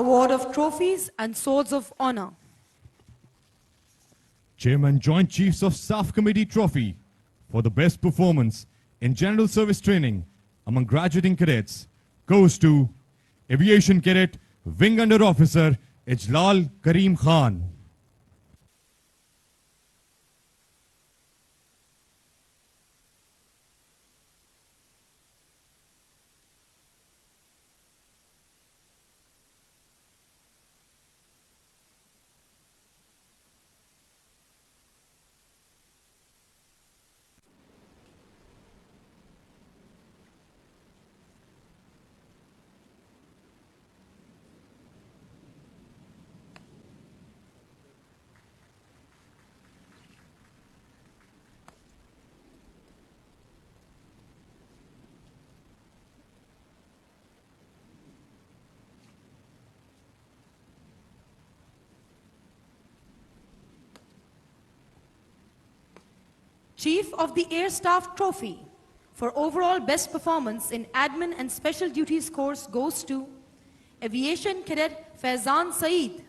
Award of trophies and swords of honor. Chairman Joint Chiefs of Staff Committee Trophy for the best performance in general service training among graduating cadets goes to Aviation Cadet Wing Under Officer Ijlal Kareem Khan. Chief of the Air Staff Trophy for overall best performance in admin and special duties course goes to Aviation Cadet Faizan Saeed.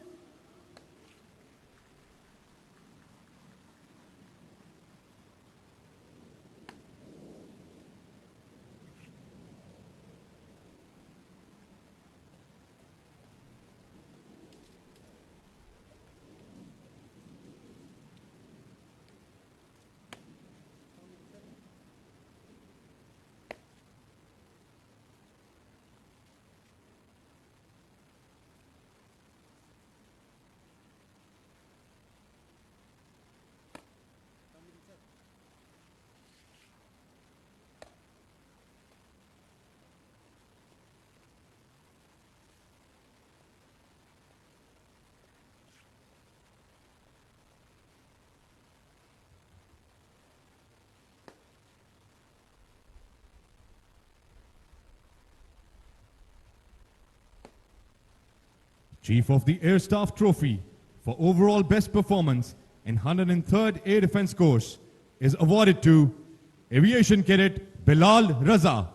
Chief of the Air Staff Trophy for overall best performance in 103rd Air Defense Course is awarded to Aviation Cadet Bilal Raza.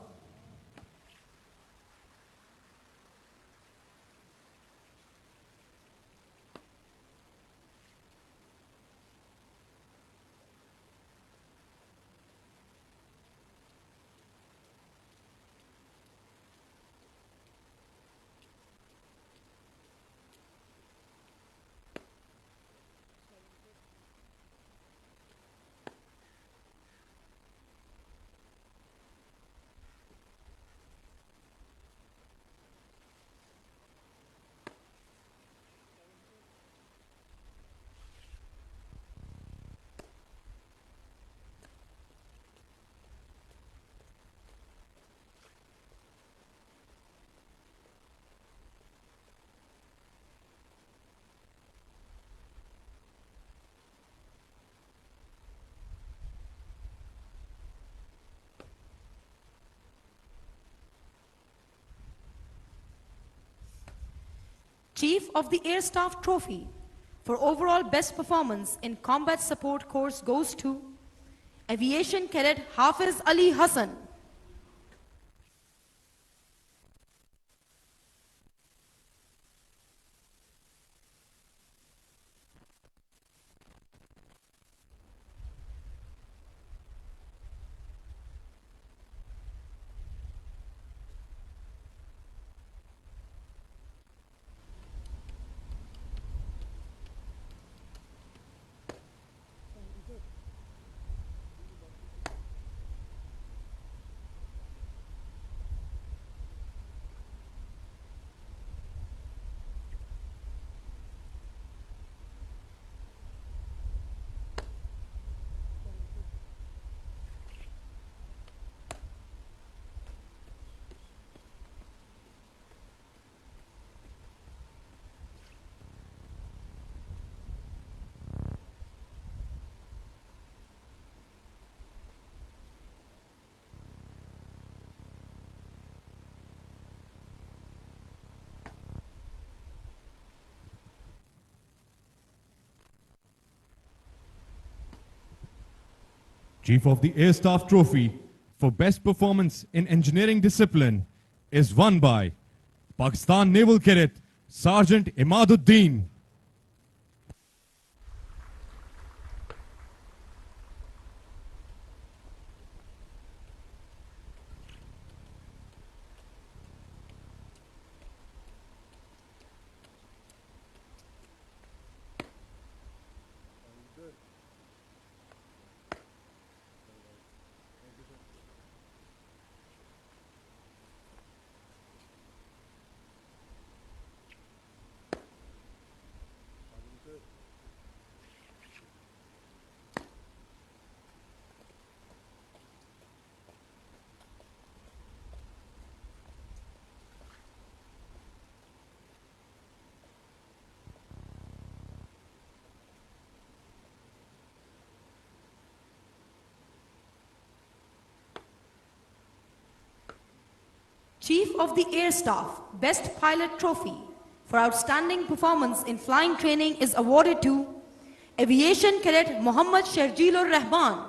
Chief of the Air Staff Trophy for overall best performance in combat support course goes to Aviation Cadet Hafiz Ali Hassan. Chief of the Air Staff Trophy for best performance in engineering discipline is won by Pakistan Naval Cadet Sergeant Imaduddin. Chief of the Air Staff Best Pilot Trophy for outstanding performance in flying training is awarded to Aviation Cadet Mohammad Sherjilur Rahman.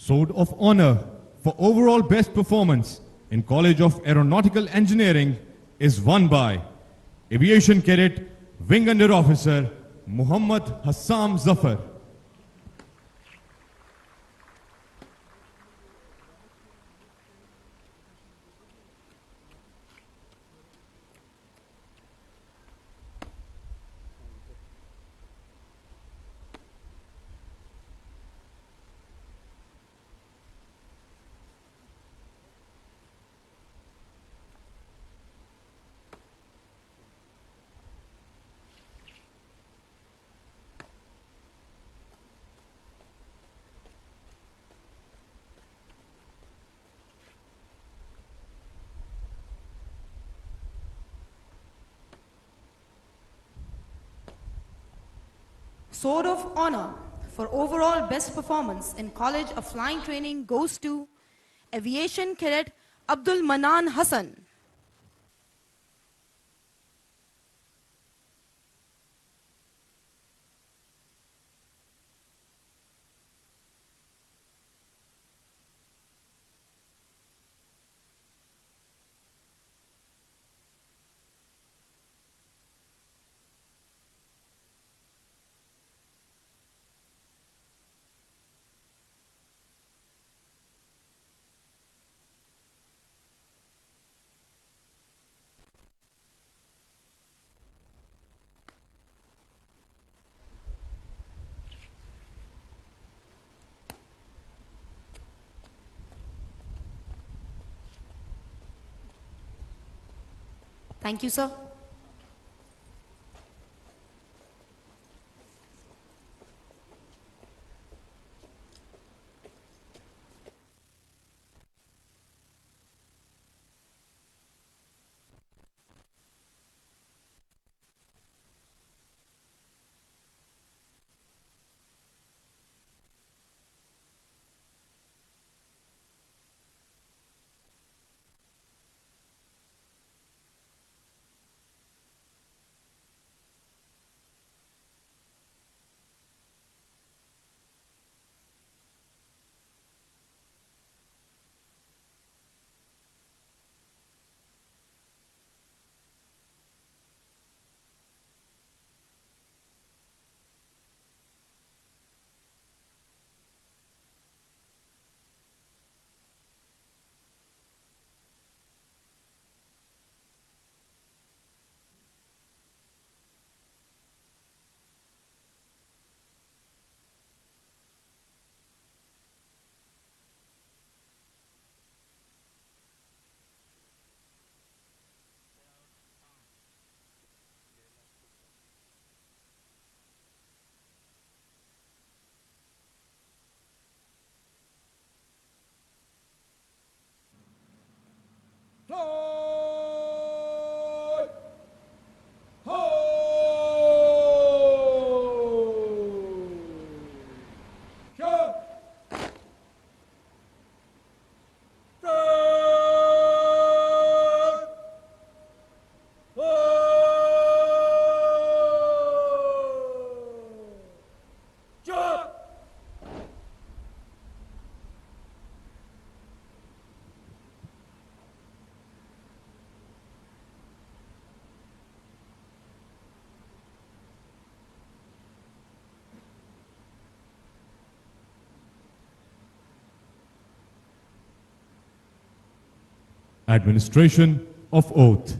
Sword of Honor for overall best performance in College of Aeronautical Engineering is won by Aviation Cadet Wing Under Officer Muhammad Hassam Zafar. Sword of Honor for overall best performance in College of Flying Training goes to Aviation Cadet Abdul Manan Hassan. Thank you, sir. Administration of oath.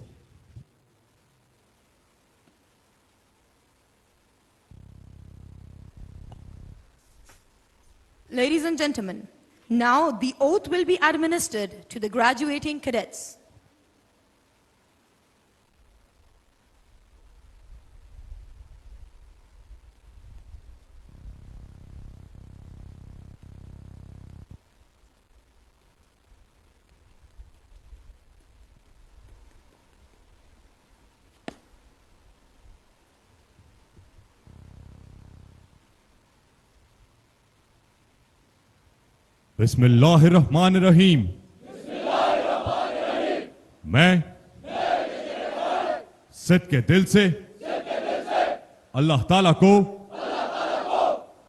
Ladies and gentlemen, now the oath will be administered to the graduating cadets. बिस्मिल्लाहिर्रहमानिर्रहीम। मैं सिद्ध के दिल से अल्लाह ताला को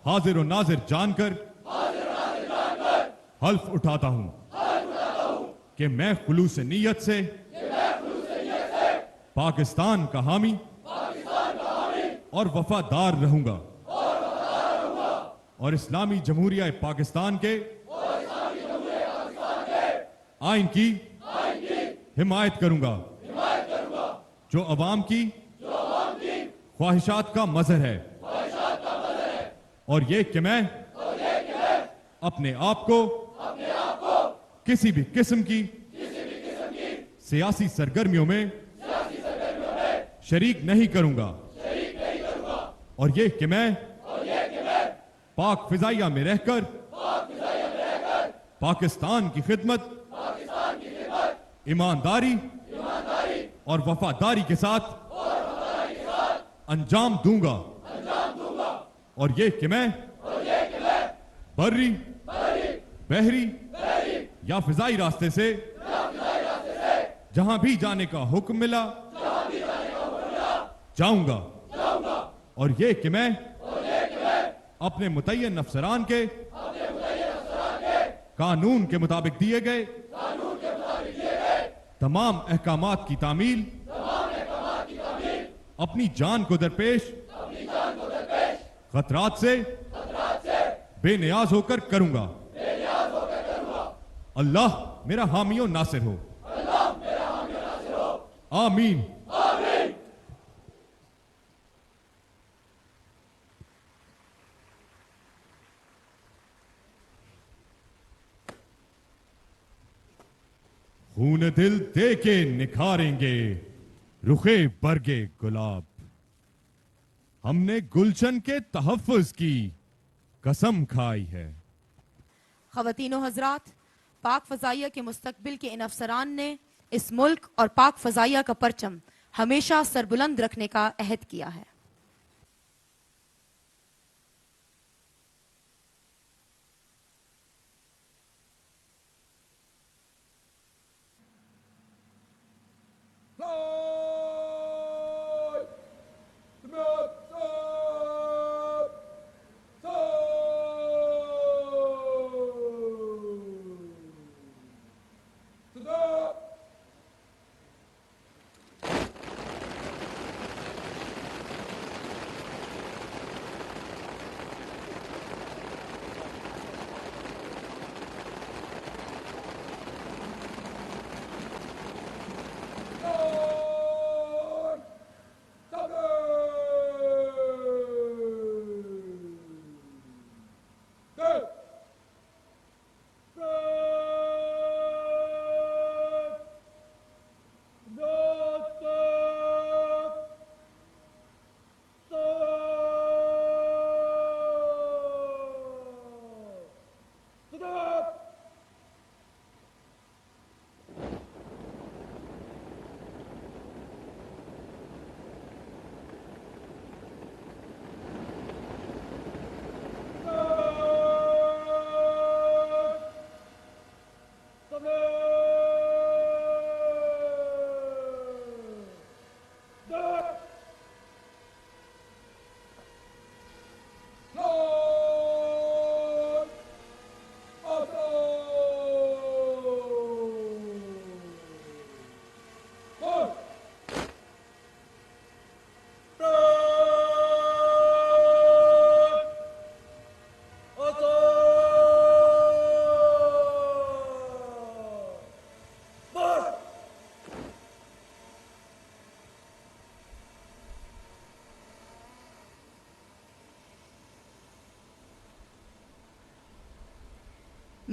हाजिर और नाजिर जानकर हल्फ उठाता हूं कि मैं खुलूस नीयत से पाकिस्तान का हामी और वफादार रहूंगा और इस्लामी जमहूरिया पाकिस्तान के आइन की हिमायत करूंगा जो अवाम की ख्वाहिशात का मजहर है और ये कि मैं अपने आप को किसी भी किस्म की सियासी सरगर्मियों में शरीक नहीं करूंगा और ये कि मैं पाक फिजाइया में रहकर पाकिस्तान की खिदमत ईमानदारी और वफादारी के साथ अंजाम दूंगा और ये कि मैं बर्री बहरी या फिजाई रास्ते से जहां भी जाने का हुक्म मिला जाऊंगा और ये कि मैं अपने मुतय्यन अफसरान के कानून के मुताबिक दिए गए तमाम अहकामात की तामील अपनी जान को दरपेश खतरात से बेनियाज होकर करूंगा। अल्लाह मेरा हामी और नासिर हो। आमीन। खून दिल दे के निखारेंगे रुखे बरगे गुलाब। हमने गुलशन के तहफ़्फ़ुज़ की कसम खाई है। ख़वातीनो हज़रात, पाक फ़ज़ाइया के मुस्तक़बिल के इन अफसरान ने इस मुल्क और पाक फ़ज़ाइया का परचम हमेशा सरबुलंद रखने का अहद किया है।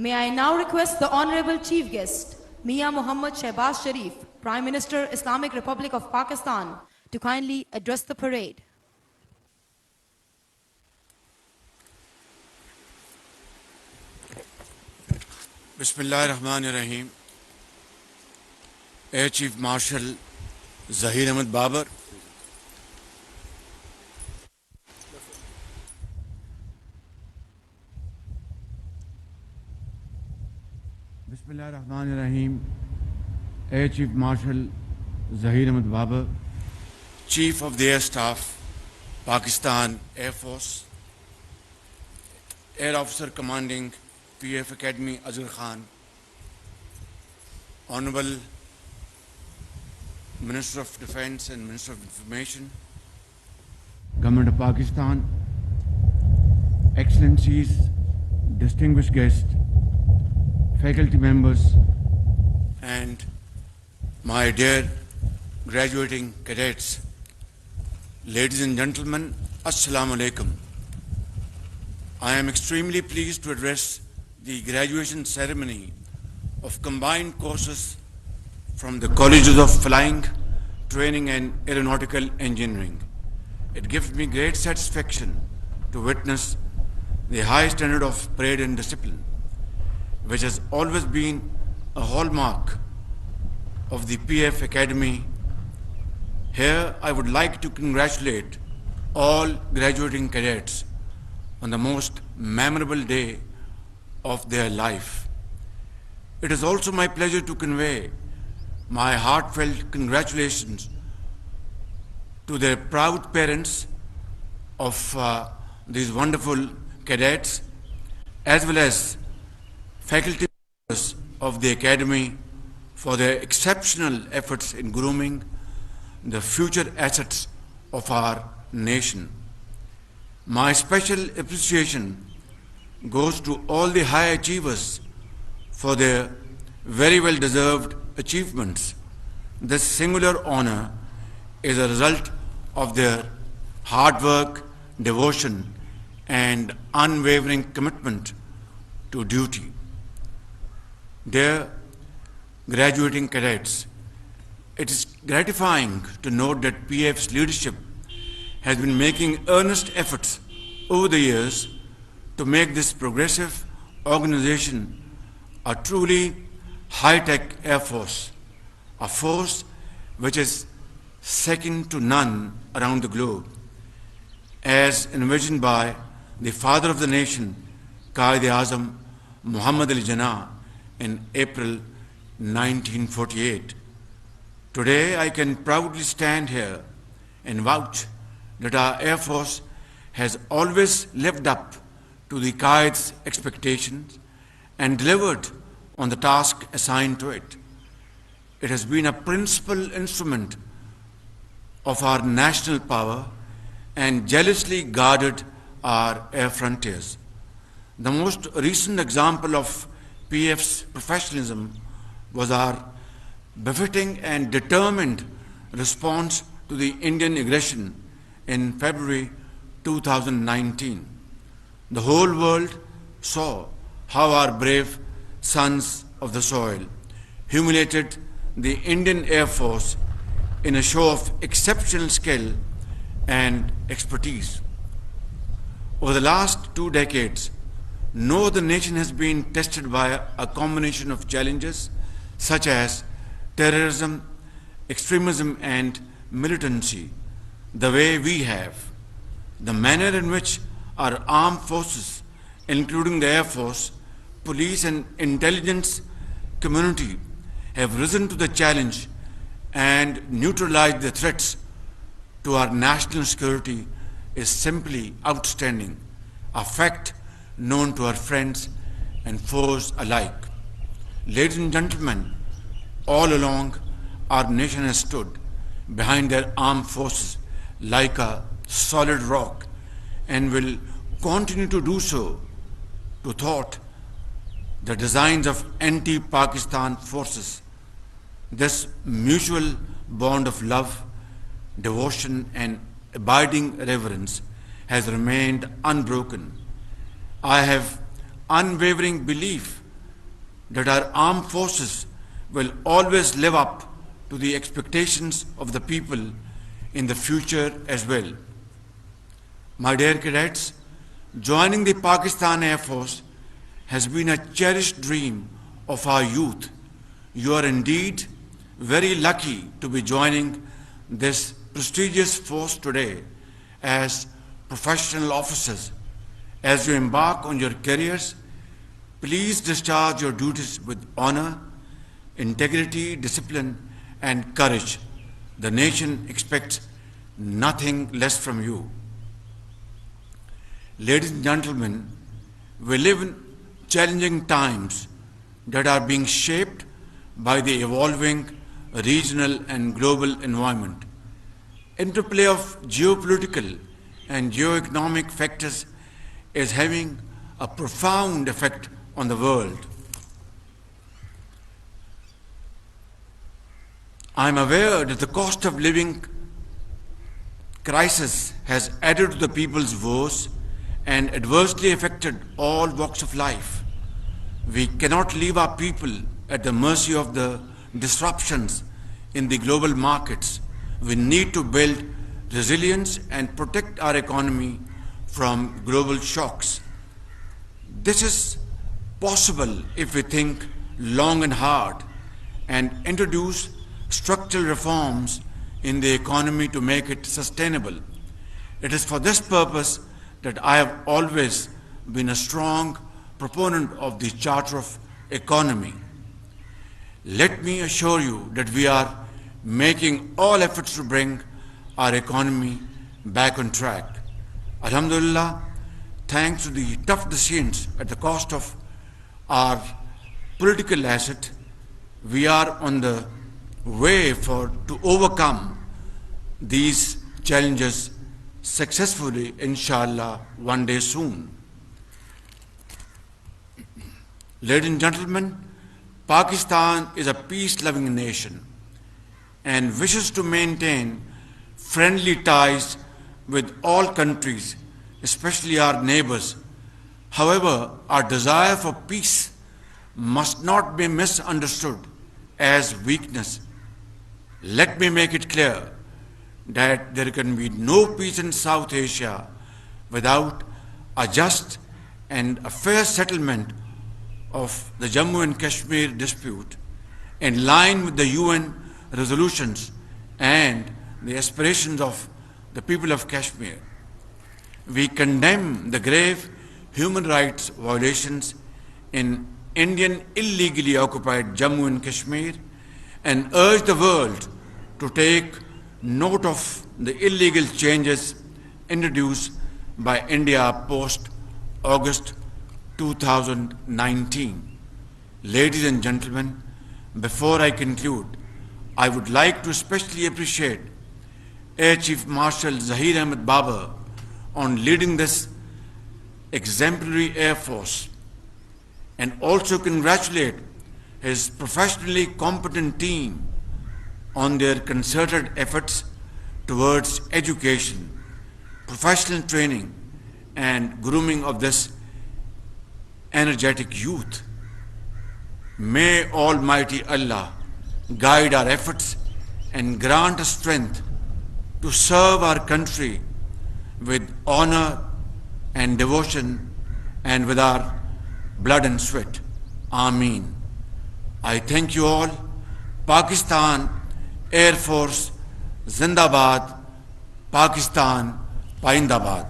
May I now request the Honorable Chief Guest, Mia Muhammad Shahbaz Sharif, Prime Minister, Islamic Republic of Pakistan, to kindly address the parade. Bismillahirrahmanirrahim. Air Chief Marshal Zahir Ahmed Babar, Bismillahirrahmanirrahim. Air Chief Marshal Zahir Ahmed Babar, Chief of the Air Staff, Pakistan Air Force, Air Officer Commanding PAF Academy Azhar Khan, Honorable Minister of Defence and Minister of Information, Government of Pakistan, Excellencies, distinguished guests, faculty members, and my dear graduating cadets, ladies and gentlemen, Assalamu alaikum. I am extremely pleased to address the graduation ceremony of combined courses from the Colleges of Flying, Training and Aeronautical Engineering. It gives me great satisfaction to witness the high standard of parade and discipline, which has always been a hallmark of the PAF Academy. Here I would like to congratulate all graduating cadets on the most memorable day of their life. It is also my pleasure to convey my heartfelt congratulations to their proud parents of these wonderful cadets, as well as faculty members of the Academy for their exceptional efforts in grooming the future assets of our nation. My special appreciation goes to all the high achievers for their very well-deserved achievements. This singular honor is a result of their hard work, devotion, and unwavering commitment to duty. Dear graduating cadets, it is gratifying to note that PAF's leadership has been making earnest efforts over the years to make this progressive organization a truly high-tech air force, a force which is second to none around the globe, as envisioned by the father of the nation, Quaid-e-Azam Muhammad Ali Jinnah, in April 1948. Today I can proudly stand here and vouch that our Air Force has always lived up to the Quaid's expectations and delivered on the task assigned to it. It has been a principal instrument of our national power and jealously guarded our air frontiers. The most recent example of PAF's professionalism was our befitting and determined response to the Indian aggression in February 2019. The whole world saw how our brave sons of the soil humiliated the Indian Air Force in a show of exceptional skill and expertise. Over the last 2 decades, no other nation has been tested by a combination of challenges such as terrorism, extremism, and militancy the way we have. The manner in which our armed forces, including the Air Force, police and intelligence community, have risen to the challenge and neutralized the threats to our national security is simply outstanding, a fact known to our friends and foes alike. Ladies and gentlemen, all along our nation has stood behind their armed forces like a solid rock and will continue to do so to thwart the designs of anti-Pakistan forces. This mutual bond of love, devotion, and abiding reverence has remained unbroken. I have unwavering belief that our armed forces will always live up to the expectations of the people in the future as well. My dear cadets, joining the Pakistan Air Force has been a cherished dream of our youth. You are indeed very lucky to be joining this prestigious force today as professional officers. As you embark on your careers, please discharge your duties with honor, integrity, discipline, and courage. The nation expects nothing less from you. Ladies and gentlemen, we live in challenging times that are being shaped by the evolving regional and global environment. Interplay of geopolitical and geoeconomic factors is having a profound effect on the world. I am aware that the cost of living crisis has added to the people's woes and adversely affected all walks of life. We cannot leave our people at the mercy of the disruptions in the global markets. We need to build resilience and protect our economy from global shocks. This is possible if we think long and hard and introduce structural reforms in the economy to make it sustainable. It is for this purpose that I have always been a strong proponent of the Charter of Economy. Let me assure you that we are making all efforts to bring our economy back on track. Alhamdulillah, thanks to the tough decisions at the cost of our political asset, we are on the way to overcome these challenges successfully, inshallah, one day soon. Ladies and gentlemen, Pakistan is a peace-loving nation and wishes to maintain friendly ties with all countries, especially our neighbors. However, our desire for peace must not be misunderstood as weakness. Let me make it clear that there can be no peace in South Asia without a just and a fair settlement of the Jammu and Kashmir dispute in line with the UN resolutions and the aspirations of the people of Kashmir. We condemn the grave human rights violations in Indian illegally occupied Jammu and Kashmir and urge the world to take note of the illegal changes introduced by India post-August 2019. Ladies and gentlemen, before I conclude, I would like to especially appreciate Air Chief Marshal Zahir Ahmed Babar on leading this exemplary Air Force, and also congratulate his professionally competent team on their concerted efforts towards education, professional training, and grooming of this energetic youth. May Almighty Allah guide our efforts and grant us strength to serve our country with honor and devotion and with our blood and sweat. Ameen. I thank you all. Pakistan Air Force Zindabad, Pakistan Paindabad.